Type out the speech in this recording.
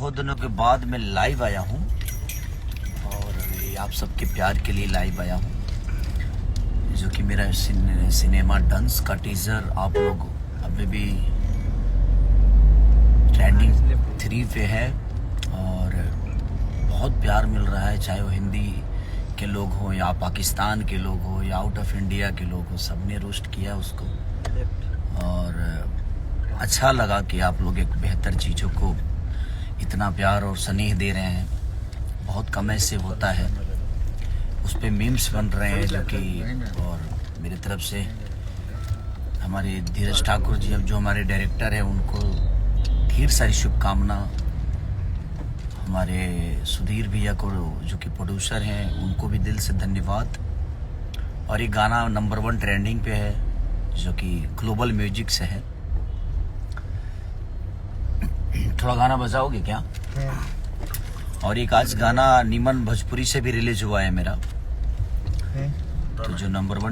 बहुत दिनों के बाद मैं लाइव आया हूँ और आप सबके प्यार के लिए लाइव आया हूँ, जो कि मेरा सिनेमा डंस का टीज़र आप लोग अभी भी ट्रेंडिंग 3 पे है और बहुत प्यार मिल रहा है, चाहे वो हिंदी के लोग हो या पाकिस्तान के लोग हो या आउट ऑफ इंडिया के लोग हो, सबने रोस्ट किया उसको और अच्छा लगा कि आप लोग एक बेहतर चीज़ों को इतना प्यार और स्नेह दे रहे हैं। बहुत कम ऐसे होता है, उस पर मीम्स बन रहे हैं जो कि, और मेरी तरफ से हमारे धीरज ठाकुर जी जो हमारे डायरेक्टर हैं उनको ढेर सारी शुभकामना, हमारे सुधीर भैया को जो कि प्रोड्यूसर हैं उनको भी दिल से धन्यवाद। और ये गाना नंबर 1 ट्रेंडिंग पे है जो कि ग्लोबल म्यूजिक से है। थोड़ा गाना बजाओगे क्या? और एक आज गाना नीमन भोजपुरी से भी रिलीज हुआ है मेरा, तो जो नंबर 1